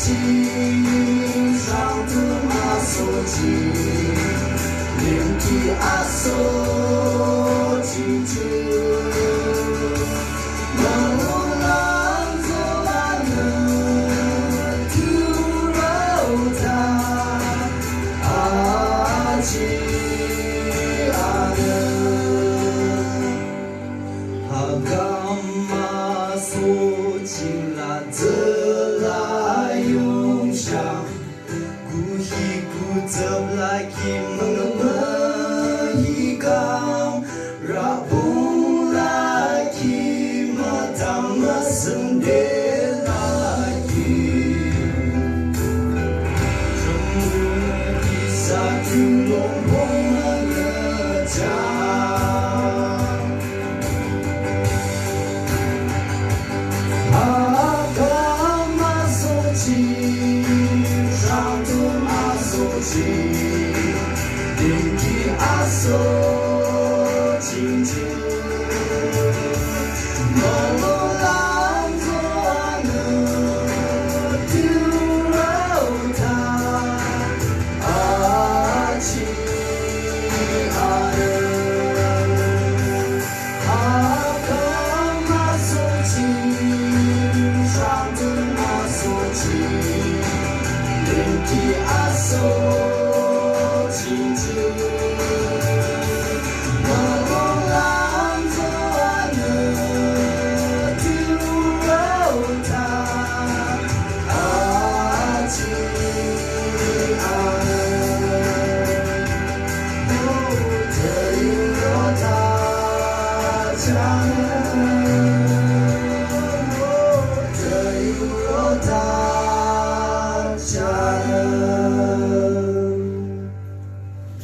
上的马索吉，连提阿索吉吉，能让做阿能突罗塔阿吉阿能，哈嘎马索吉拉泽拉永祥。Kuhikutab lagi mengemahikam Rabung lagi matang sendiri lagi Semua bisa dilompong mengejar Agama suci灵体阿索清净，摩罗兰佐阿能丢罗塔阿奇阿能，阿卡马索奇，上的马索奇，灵体阿索。清净，摩罗兰佐阿能丢罗塔阿奇阿能，特有罗塔加能，特有罗塔。